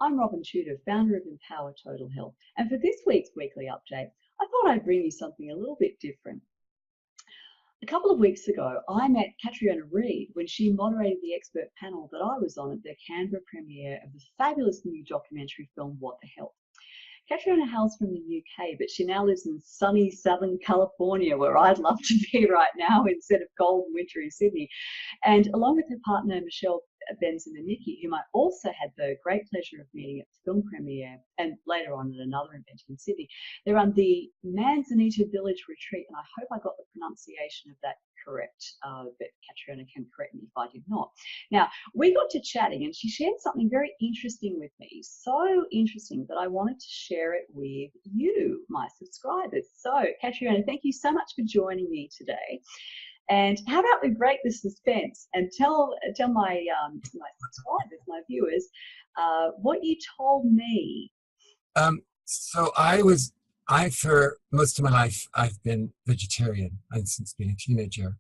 I'm Robin Tudor, founder of Empower Total Health. And for this week's weekly update, I thought I'd bring you something a little bit different. A couple of weeks ago, I met Caitriona Reed when she moderated the expert panel that I was on at the Canberra premiere of the fabulous new documentary film, What the Health. Caitriona hails from the UK, but she now lives in sunny Southern California, where I'd love to be right now instead of cold and wintry Sydney. And along with her partner, Michelle Benzamaniki, whom I also had the great pleasure of meeting at the film premiere and later on at another event in Sydney, they're on the Manzanita Village Retreat, and I hope I got the pronunciation of that correct, but Caitriona can correct me if I did not. Now, we got to chatting and she shared something very interesting with me, so interesting that I wanted to share it with you, my subscribers. So, Caitriona, thank you so much for joining me today. And how about we break the suspense and tell my subscribers, my viewers, what you told me. So for most of my life, I've been vegetarian since being a teenager.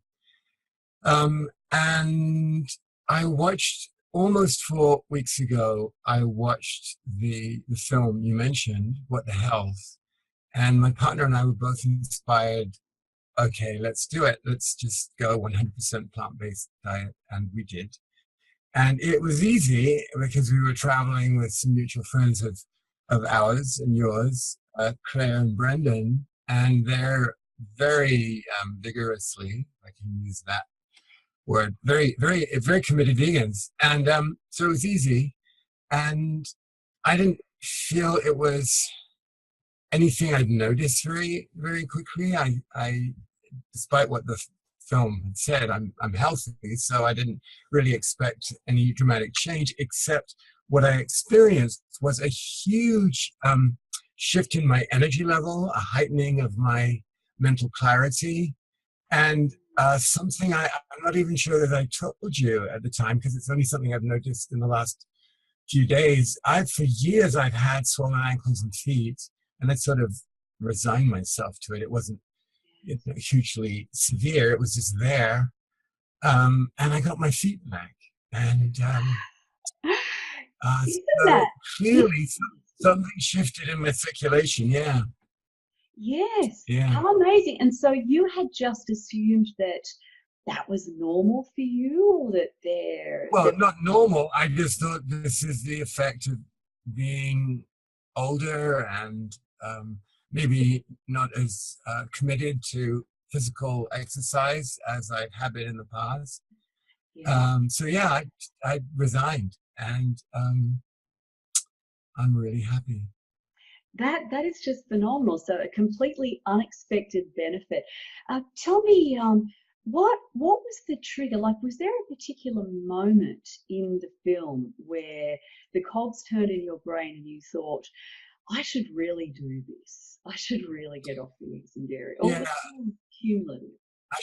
And I watched, almost 4 weeks ago, I watched the film you mentioned, What the Health. And my partner and I were both inspired. Okay, let's do it. Let's just go 100% plant-based diet. And we did. And it was easy because we were traveling with some mutual friends of ours and yours, Claire and Brendan, and they're very vigorously, if I can use that word, very committed vegans. And so it was easy. And I didn't feel it was anything I'd noticed very, very quickly. I despite what the film had said, I'm healthy, so I didn't really expect any dramatic change, except what I experienced was a huge shift in my energy level, a heightening of my mental clarity, and something I'm not even sure that I told you at the time, because it's only something I've noticed in the last few days. For years, I've had swollen ankles and feet, and I sort of resigned myself to it. It wasn't hugely severe. It was just there. And I got my feet back. And so clearly something shifted in my circulation. Yeah. Yes. Yeah. How amazing. And so you had just assumed that was normal for you, or that Well, not normal. I just thought this is the effect of being older and maybe not as committed to physical exercise as I have been in the past. Yeah. So yeah, I resigned, and I'm really happy. That is just phenomenal. So a completely unexpected benefit. Tell me, what was the trigger? Like, was there a particular moment in the film where the cogs turned in your brain and you thought, I should really do this. I should really get off the eggs and dairy. Or was it cumulative? I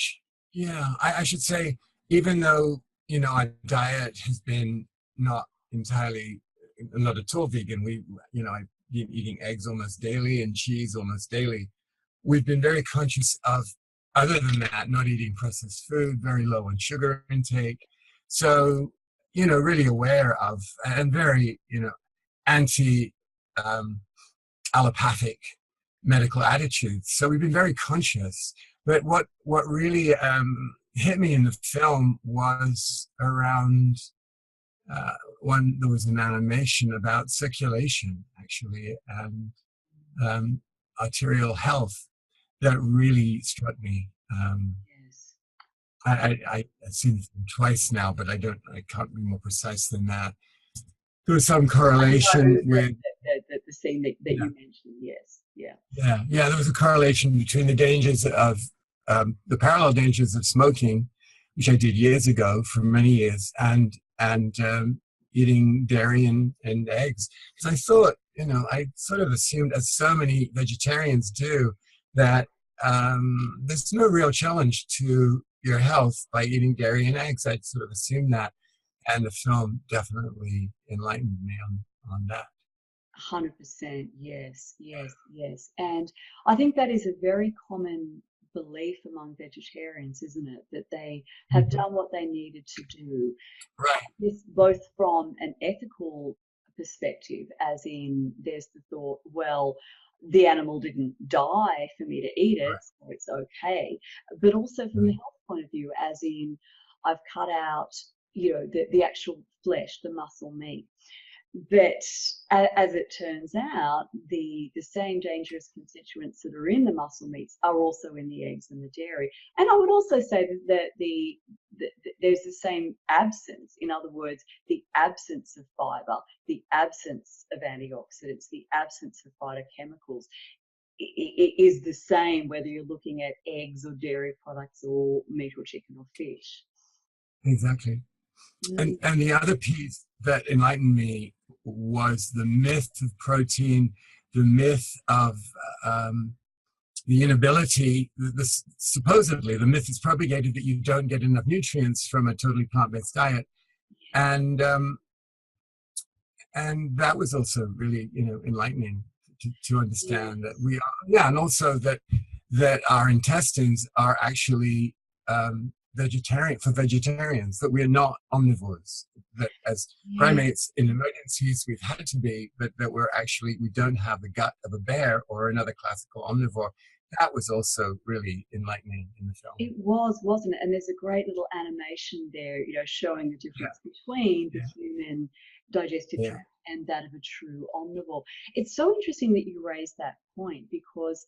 should say, even though, our diet has been not at all vegan. I've been eating eggs almost daily and cheese almost daily. We've been very conscious of, other than that, not eating processed food, very low on sugar intake. So, really aware of, and very, anti allopathic medical attitudes. So we've been very conscious. But what really hit me in the film was around there was an animation about circulation, actually, and arterial health that really struck me. Yes. I've seen it twice now, but I can't be more precise than that. There was some correlation with the scene that you mentioned. Yes. Yeah. There was a correlation between the dangers of the parallel dangers of smoking, which I did years ago for many years, and eating dairy and eggs. Because I thought, I sort of assumed, as so many vegetarians do, that there's no real challenge to your health by eating dairy and eggs. I'd sort of assumed that, and the film definitely enlightened me on that. 100%. Yes. And I think that is a very common belief among vegetarians, isn't it? That they have done what they needed to do. Right. This both from an ethical perspective, as in there's the thought, well, the animal didn't die for me to eat it, so it's okay. But also from the Right. health point of view, as in I've cut out, you know, the actual flesh, the muscle meat. But as it turns out, the same dangerous constituents that are in the muscle meats are also in the eggs and the dairy. And I would also say that there's the same absence. In other words, the absence of fiber, the absence of antioxidants, the absence of phytochemicals is the same whether you're looking at eggs or dairy products or meat or chicken or fish. Exactly. Mm. And the other piece that enlightened me was the myth of protein, the myth of the inability, supposedly the myth is propagated that you don't get enough nutrients from a totally plant-based diet, and that was also really, enlightening to understand that we are, yeah, and also that our intestines are actually vegetarians, that we are not omnivores, that as Yeah. primates in emergencies we've had to be, but that we don't have the gut of a bear or another classical omnivore. That was also really enlightening in the film. It was, wasn't it? And there's a great little animation there, you know, showing the Yeah, difference between the yeah, human digestive yeah. tract and that of a true omnivore. It's so interesting that you raised that point because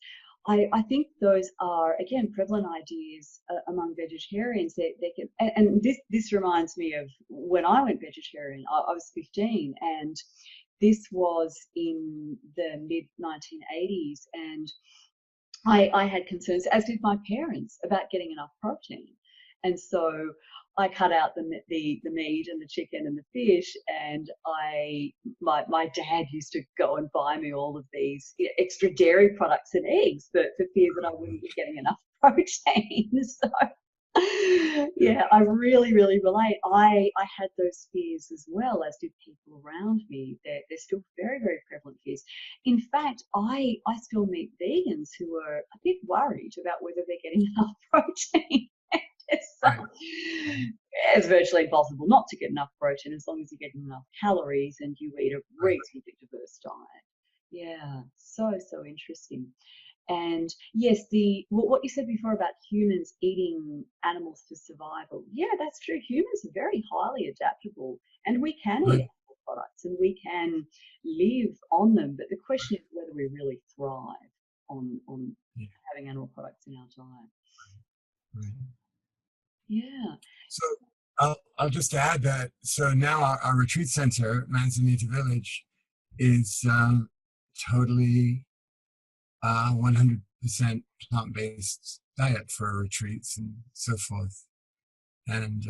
I think those are, again, prevalent ideas among vegetarians. They can, and this reminds me of when I went vegetarian. I was 15, and this was in the mid 1980s, and I had concerns, as did my parents, about getting enough protein. And so I cut out the meat and the chicken and the fish, and my dad used to go and buy me all of these extra dairy products and eggs for fear that I wouldn't be getting enough protein. So yeah, I really, really relate. I had those fears as well, as did people around me. They're still very, very prevalent fears. In fact, I still meet vegans who are a bit worried about whether they're getting enough protein. So Right, right, it's virtually impossible not to get enough protein as long as you're getting enough calories and you eat a right. reasonably diverse diet. Yeah, so interesting. And yes, the what you said before about humans eating animals for survival. Yeah, that's true. Humans are very highly adaptable, and we can eat Good. animal products and we can live on them. But the question is whether we really thrive on Yeah, having animal products in our diet. right. Yeah. So I'll just add that. So now our retreat center, Manzanita Village, is totally 100% plant-based diet for retreats and so forth. And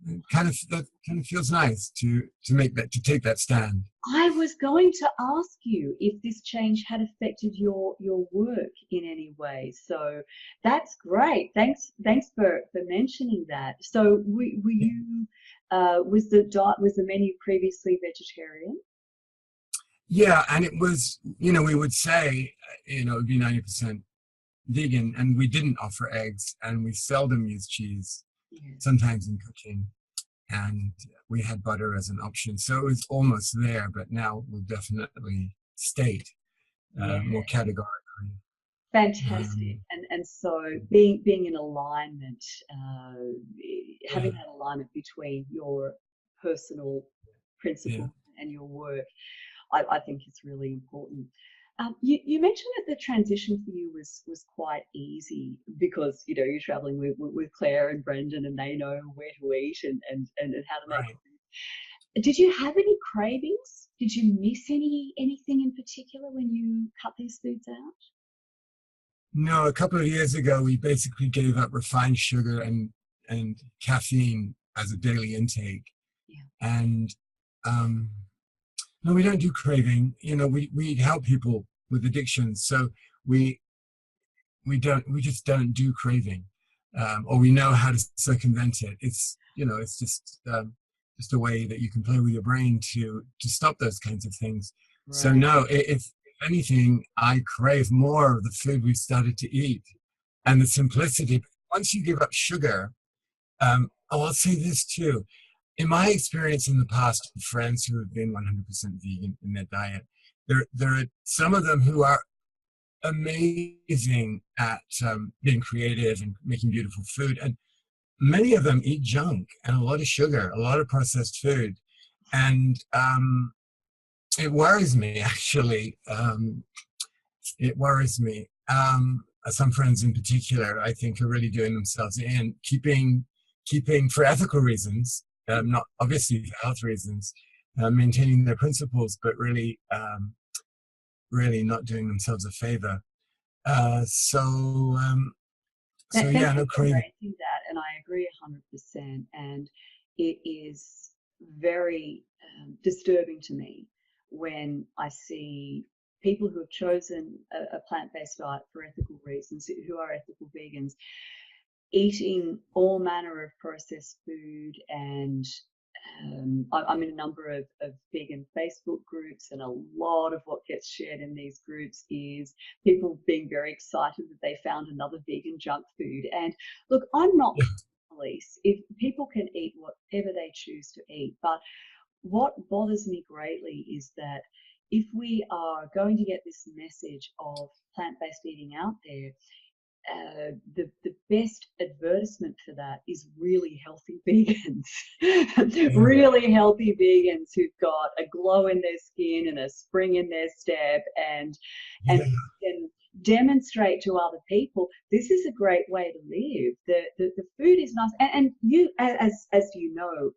that kind of feels nice to take that stand. I was going to ask you if this change had affected your work in any way. So that's great. Thanks for mentioning that. So were you was the menu previously vegetarian? Yeah, and it was, we would say, it'd be 90% vegan, and we didn't offer eggs, and we seldom use cheese, Yeah. sometimes in cooking, and we had butter as an option. So it was almost there, but now we'll definitely state Yeah. more categorically. Fantastic. Um, And so being in alignment, having yeah, that alignment between your personal yeah, principles and your work, I think it's really important. You mentioned that the transition for you was quite easy because you know you're traveling with Claire and Brendan and they know where to eat and how to make right. food. Did you have any cravings? Did you miss anything in particular when you cut these foods out? No, a couple of years ago, we basically gave up refined sugar and caffeine as a daily intake. Yeah. And no, we don't do craving. We help people with addictions, so we we just don't do craving, or we know how to circumvent it. It's just a way that you can play with your brain to stop those kinds of things. So Right. no, if anything, I crave more of the food we started to eat and the simplicity. Once you give up sugar, I'll say this too. in my experience in the past, friends who have been 100% vegan in their diet, there are some of them who are amazing at being creative and making beautiful food, and many of them eat junk and a lot of sugar, a lot of processed food, and it worries me actually. It worries me. Some friends in particular, I think, are really doing themselves in, keeping for ethical reasons, not obviously for health reasons, maintaining their principles, but really, really not doing themselves a favor. So Thank yeah, you no for craving. raising that, and I agree 100%. And it is very disturbing to me when I see people who have chosen a plant-based diet for ethical reasons, who are ethical vegans, eating all manner of processed food. And I'm in a number of vegan Facebook groups, and a lot of what gets shared in these groups is people being very excited that they found another vegan junk food. And look, I'm not police. If people can eat whatever they choose to eat, but what bothers me greatly is that if we are going to get this message of plant-based eating out there, the best advertisement for that is really healthy vegans. Yeah, Really healthy vegans who've got a glow in their skin and a spring in their step, and yeah, can demonstrate to other people this is a great way to live. The food is nice, and you, as you know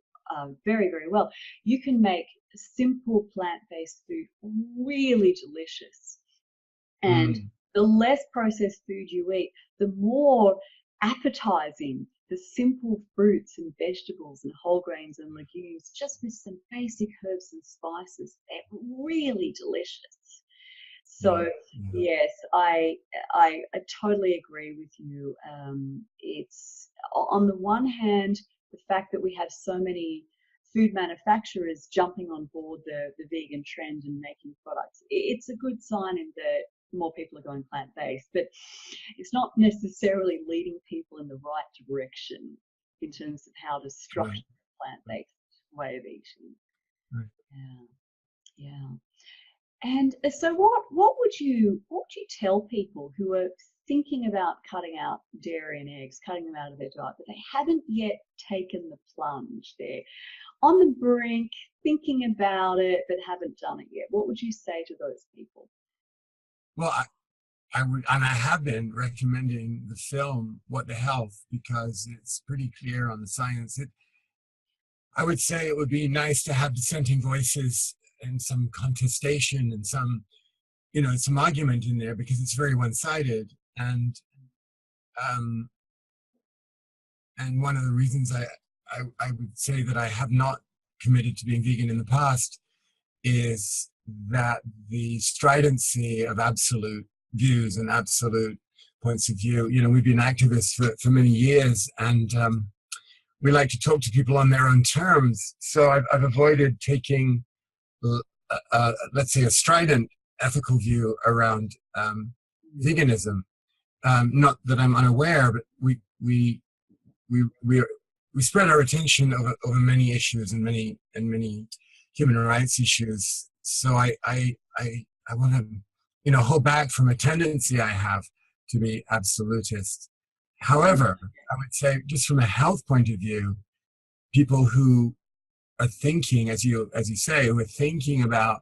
very, very well, you can make simple plant-based food really delicious. And mm, the less processed food you eat, the more appetizing the simple fruits and vegetables and whole grains and legumes, just with some basic herbs and spices. They're really delicious. yeah, So yeah, yes, I totally agree with you. It's on the one hand, the fact that we have so many food manufacturers jumping on board the vegan trend and making products, it's a good sign in that more people are going plant-based, but it's not necessarily leading people in the right direction in terms of how to structure right, a plant-based way of eating. right. Yeah, yeah. And so what would you tell people who are thinking about cutting out dairy and eggs, cutting them out of their diet, but they haven't yet taken the plunge? They're on the brink, thinking about it, but haven't done it yet. What would you say to those people? Well, I would, and I have been recommending the film What the Health because it's pretty clear on the science. I would say it would be nice to have dissenting voices and some contestation and some, some argument in there because it's very one-sided. Um, and one of the reasons I would say that I have not committed to being vegan in the past is that the stridency of absolute views and absolute points of view. We've been activists for many years, and we like to talk to people on their own terms. So I've avoided taking, let's say, a strident ethical view around veganism. Not that I'm unaware, but we spread our attention over many issues and many human rights issues. So I want to hold back from a tendency I have to be absolutist. However, I would say just from a health point of view, people who are thinking, as you say, who are thinking about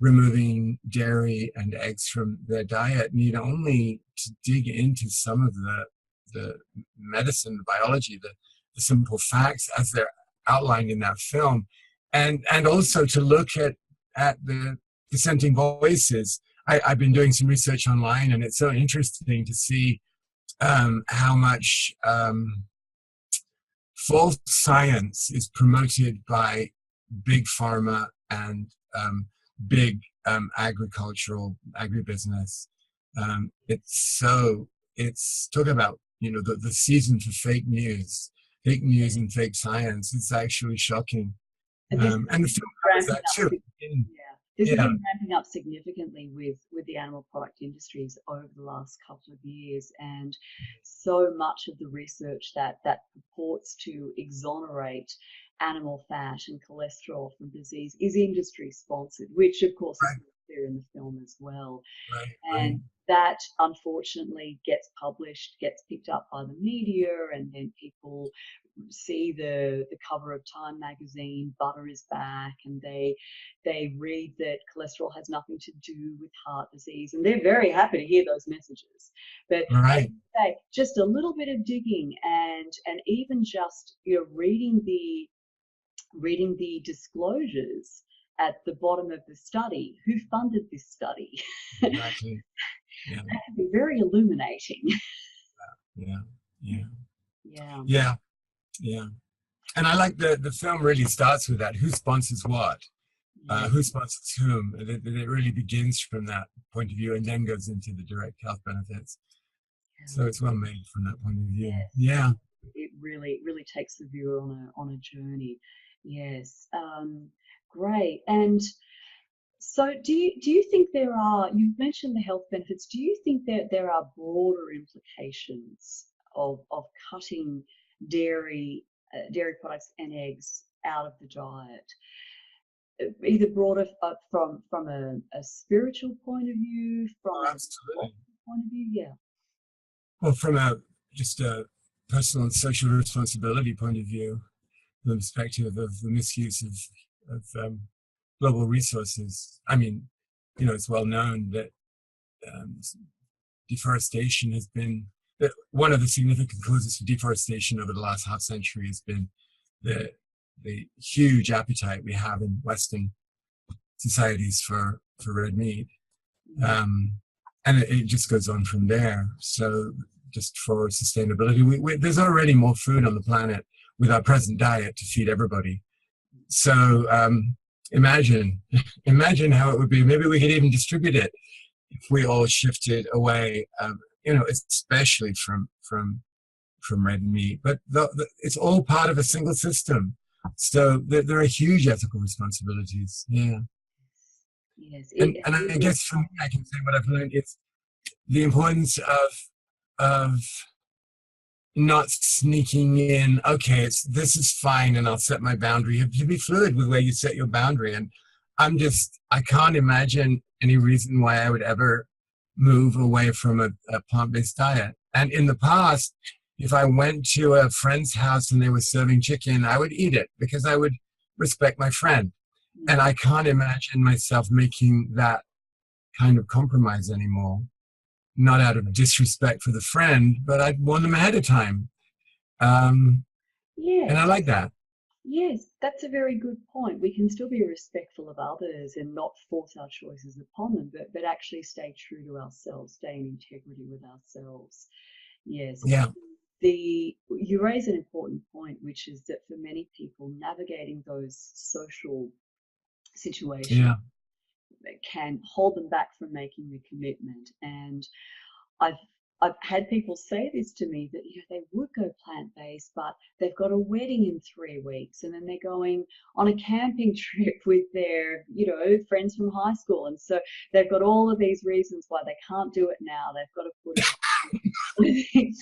removing dairy and eggs from their diet need only to dig into some of the medicine, the biology, the simple facts as they're outlined in that film, and also to look at the dissenting voices. I've been doing some research online, and it's so interesting to see how much false science is promoted by big pharma and big agribusiness. It's talk about the season for fake news and fake science. It's actually shocking. And this And the is film covers ramping that up. too. Yeah. This has Yeah, been ramping up significantly with the animal product industries over the last couple of years, and so much of the research that purports to exonerate animal fat and cholesterol from disease is industry sponsored, which of course is right, clear in the film as well. right, right, And that unfortunately gets published, gets picked up by the media, and then people see the cover of Time magazine, butter is back, and they read that cholesterol has nothing to do with heart disease, and they're very happy to hear those messages. But as right, you say, just a little bit of digging, and even just reading the disclosures at the bottom of the study, who funded this study, that exactly. Yeah, can be very illuminating. yeah, yeah, Yeah. yeah, yeah. And I like the film really starts with that. Who sponsors what? Yeah. Who sponsors whom? It really begins from that point of view and then goes into the direct health benefits. So it's well made from that point of view. Yes. Yeah. It really takes the viewer on a journey. Yes. Great. And so do you think there are, you've mentioned the health benefits, do you think that there are broader implications of cutting dairy products and eggs out of the diet? Either broader from a spiritual point of view, from Oh, a absolutely. point of view? Yeah. Well, from a just a personal and social responsibility point of view, the perspective of the misuse of global resources. I mean, it's well known that um, deforestation has been one of the significant causes for deforestation over the last half century has been the the huge appetite we have in Western societies for red meat, um, and it just goes on from there. So just for sustainability, there's already more food on the planet with our present diet to feed everybody. So imagine imagine how it would be. Maybe we could even distribute it if we all shifted away, especially from red meat. But it's all part of a single system. So there are huge ethical responsibilities. Yeah. Yes. And I guess for me, I can say what I've learned is the importance of not sneaking in. Okay, this is fine, and I'll set my boundary. You have to be fluid with where you set your boundary. And I can't imagine any reason why I would ever move away from a plant-based diet. And in the past, if I went to a friend's house and they were serving chicken, I would eat it because I would respect my friend. And I can't imagine myself making that kind of compromise anymore. Not out of disrespect for the friend, but I'd warn them ahead of time. And I Yes. like that. Yes, that's a very good point. We can still be respectful of others and not force our choices upon them, but actually stay true to ourselves, stay in integrity with ourselves. Yes. Yeah, You raise an important point, which is that for many people, navigating those social situations yeah, can hold them back from making the commitment. And I've I've had people say this to me that they would go plant-based, but they've got a wedding in 3 weeks, and then they're going on a camping trip with their friends from high school, and so they've got all of these reasons why they can't do it now. They've got to put it.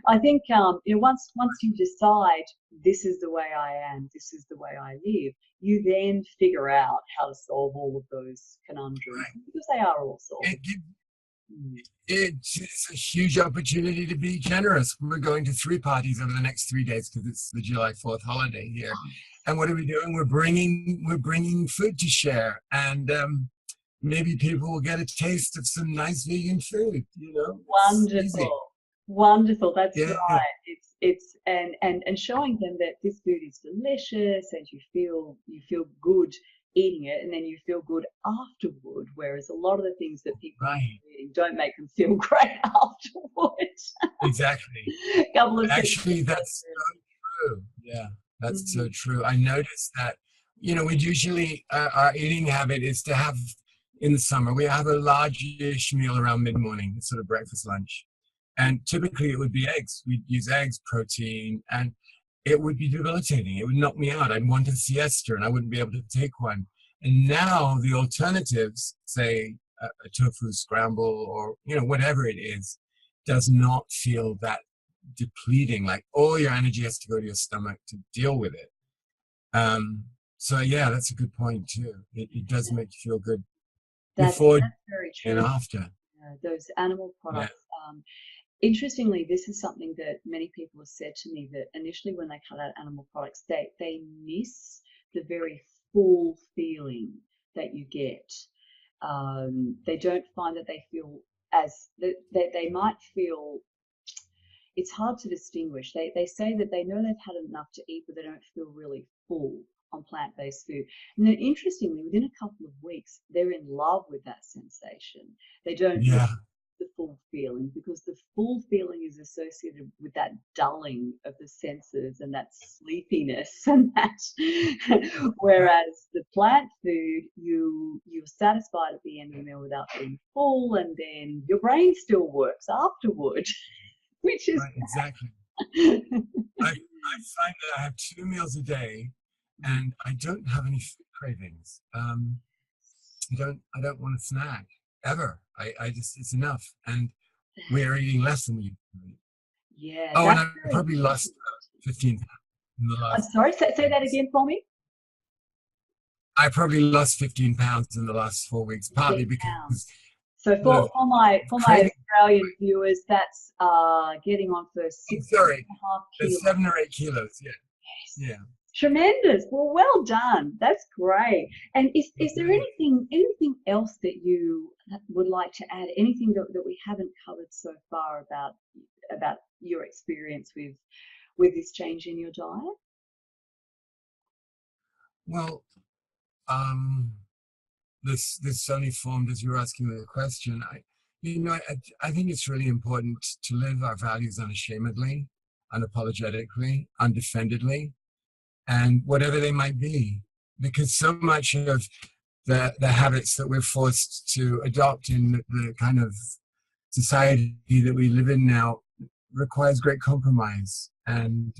I think once you decide this is the way I am, this is the way I live, you then figure out how to solve all of those conundrums right. because they are all solvable. Mm. It's a huge opportunity to be generous. We're going to 3 parties over the next 3 days because it's the July 4th holiday here. And what are we doing? We're bringing food to share, and maybe people will get a taste of some nice vegan food. It's easy. Wonderful, wonderful. That's Yeah, right. It's and showing them that this food is delicious, and you feel good eating it, and then you feel good afterward. Whereas a lot of the things that people are right. eating don't make them feel great afterwards. Exactly. A couple of Actually, sentences. that's so true. Yeah, that's so Mhm. true. I noticed that, we usually, our eating habit is to have, in the summer, we have a large-ish meal around mid-morning, it's sort of breakfast, lunch. And typically it would be eggs. We'd use eggs, protein, and it would be debilitating. It would knock me out. I'd want a siesta and I wouldn't be able to take one. And now the alternatives, say a tofu scramble or whatever it is, does not feel that depleting. Like all your energy has to go to your stomach to deal with it. Um, so yeah, that's a good point too. It does make you feel good before That's very and true. after. Those animal Yeah, products. Interestingly, this is something that many people have said to me, that initially when they cut out animal products, they miss the very full feeling that you get. They don't find that they feel as they might feel. It's hard to distinguish. They say that they know they've had enough to eat, but they don't feel really full on plant-based food. And then interestingly, within a couple of weeks, they're in love with that sensation. They don't miss yeah, the full feeling, because the full feeling is associated with that dulling of the senses and that sleepiness and that. right, Whereas the plant food, you're satisfied at the end of the meal without being full, and then your brain still works afterward. Which is right, exactly. I find that I have 2 meals a day, mm, and I don't have any food cravings. I don't want a snack ever. I just it's enough, and we're eating less than we used to eat. yeah, Oh, and that's I very probably lost important. 15 pounds in the I'm last sorry, say that 4 weeks. again for me. I probably lost 15 pounds in the last 4 weeks, partly 15 because pounds. So sort of for my craving. Australian viewers, that's getting on for I'm six and sorry, a half there's kilos. 7 or 8 kilos. Yeah, Yes. yeah. Tremendous. Well done. That's great. And is there Okay. anything else that you would like to add? Anything that we haven't covered so far about your experience with this change in your diet? Well, um, this only formed as you were asking the question. I think it's really important to live our values unashamedly, unapologetically, undefendedly, and whatever they might be, because so much of the habits that we're forced to adopt in the kind of society that we live in now requires great compromise, and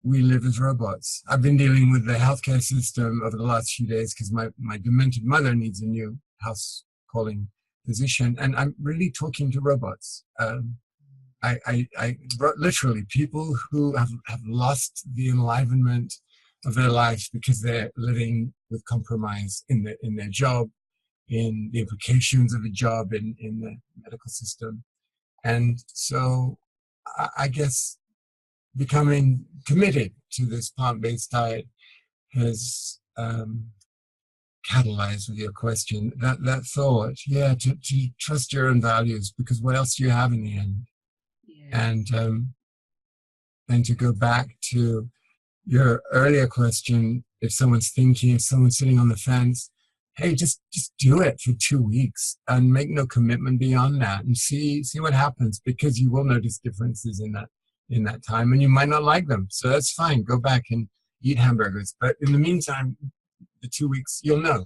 we live as robots. I've been dealing with the healthcare system over the last few days because my demented mother needs a new house calling physician, and I'm really talking to robots. I literally people who have lost the enlivenment of their lives because they're living with compromise in their job, in the implications of a job in the medical system. And so I guess becoming committed to this plant-based diet has catalyzed with your question that thought, yeah, to trust your own values, because what else do you have in the end? Yeah. And to go back to your earlier question, if someone's sitting on the fence, hey, just do it for 2 weeks and make no commitment beyond that, and see what happens, because you will notice differences in that time, and you might not like them. So that's fine. Go back and eat hamburgers. But in the meantime, the 2 weeks, you'll know.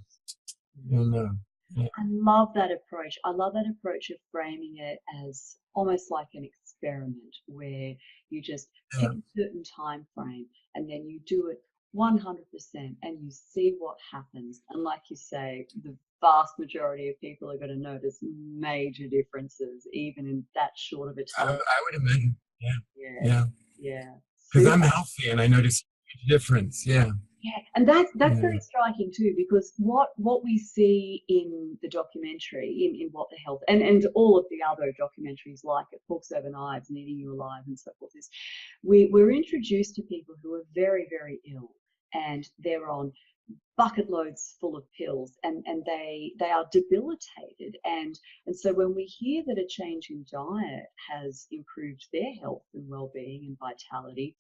You'll know. Yeah. I love that approach. I love that approach of framing it as almost like an experiment where you just pick Yeah. a certain time frame and then you do it 100% and you see what happens. And like you say, the vast majority of people are going to notice major differences even in that short of a time. I would imagine. Yeah. Yeah, Yeah. yeah. Because I'm Super. healthy and I notice a difference. Yeah. Yeah, and that's Yeah. very striking too, because what we see in the documentary, in What the Health, and all of the other documentaries like it, Forks Over Knives and Eating You Alive and so forth, is we're introduced to people who are very, very ill, and they're on bucket loads full of pills, and they are debilitated, and so when we hear that a change in diet has improved their health and well-being and vitality,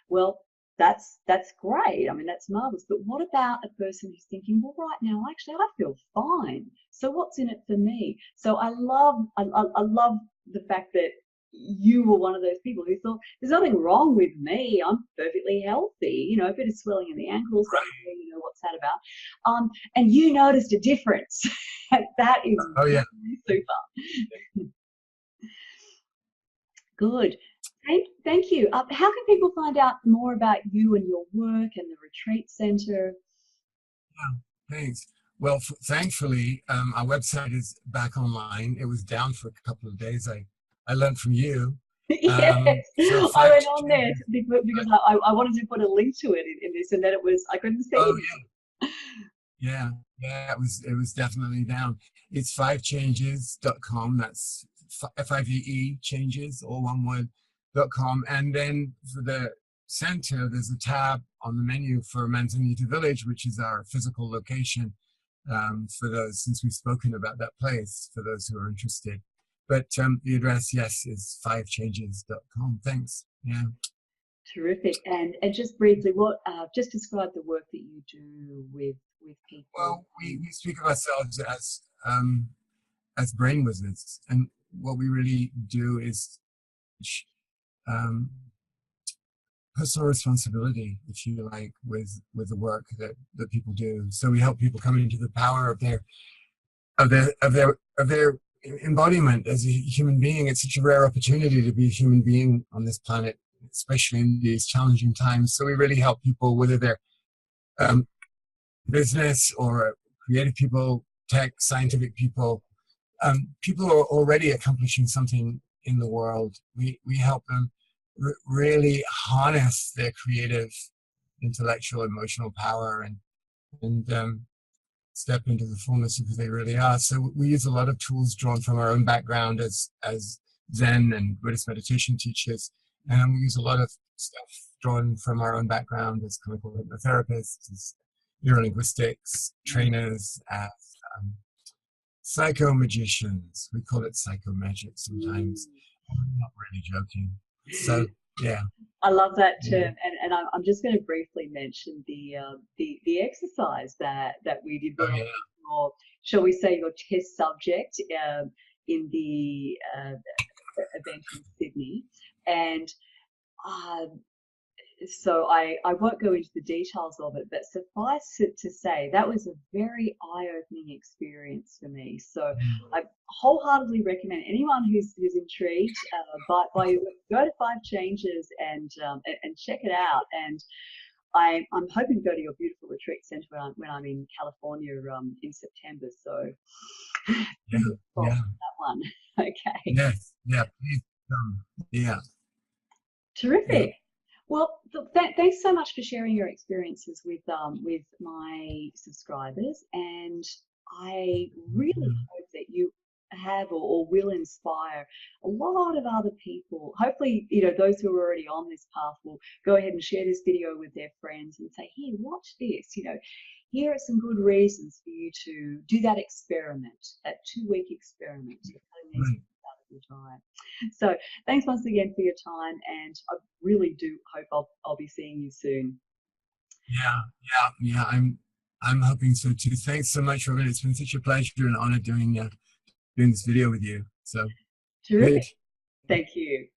well, that's great. I mean, that's marvelous. But what about a person who's thinking, well, right now, actually, I feel fine. So what's in it for me? So I love the fact that you were one of those people who thought there's nothing wrong with me. I'm perfectly healthy. You know, a bit of swelling in the ankles, Right. you know, what's that about? And you noticed a difference. That is Oh yeah. really super. Good. Thank you. How can people find out more about you and your work and the retreat centre? Thanks. Well, thankfully, our website is back online. It was down for a couple of days. I learned from you. Yes, So I five went on there changes. because I wanted to put a link to it in this, and then I couldn't see Oh it. yeah, yeah. It was definitely down. It's fivechanges.com. That's FIVE changes, all one word.com. And then for the center, there's a tab on the menu for Manzanita Village, which is our physical location, for those, since we've spoken about that place, for those who are interested. But the address, yes, is fivechanges.com. Thanks. Yeah. Terrific. And just briefly, what just describe the work that you do with people. Well, we speak of ourselves as brain wizards, and what we really do is um, personal responsibility, if you like, with the work that people do. So we help people come into the power of their embodiment as a human being. It's such a rare opportunity to be a human being on this planet, especially in these challenging times. So we really help people, whether they're um, business or creative people, tech, scientific people. People are already accomplishing something in the world. We help them really harness their creative, intellectual, emotional power and step into the fullness of who they really are. So we use a lot of tools drawn from our own background as Zen and Buddhist meditation teachers, and we use a lot of stuff drawn from our own background as clinical hypnotherapists, as neurolinguistics trainers, as um, psycho magicians. We call it psycho magic sometimes. I'm not really joking. So yeah, I love that yeah, term, and I'm just going to briefly mention the exercise that we did oh when I yeah, was your, shall we say, your test subject in the event in Sydney, and uh, so I won't go into the details of it, but suffice it to say that was a very eye-opening experience for me. So I wholeheartedly recommend anyone who's intrigued by your work, go to Five Changes and check it out. And I'm hoping to go to your beautiful retreat center when I'm in California in September. So yeah, fingers crossed yeah, for that one. Okay. yes, yeah. Please, yeah, yeah. Terrific. Well, thanks so much for sharing your experiences with my subscribers, and I really hope that you have or will inspire a lot of other people. Hopefully, those who are already on this path will go ahead and share this video with their friends and say, "Here, watch this." Here are some good reasons for you to do that experiment, that 2-week experiment, of cutting these Right. things out of your diet. So thanks once again for your time, and I really do hope I'll be seeing you soon. Yeah, yeah, yeah. I'm hoping so too. Thanks so much, Robin. It's been such a pleasure and honor doing this video with you. So good. Terrific. Thank you.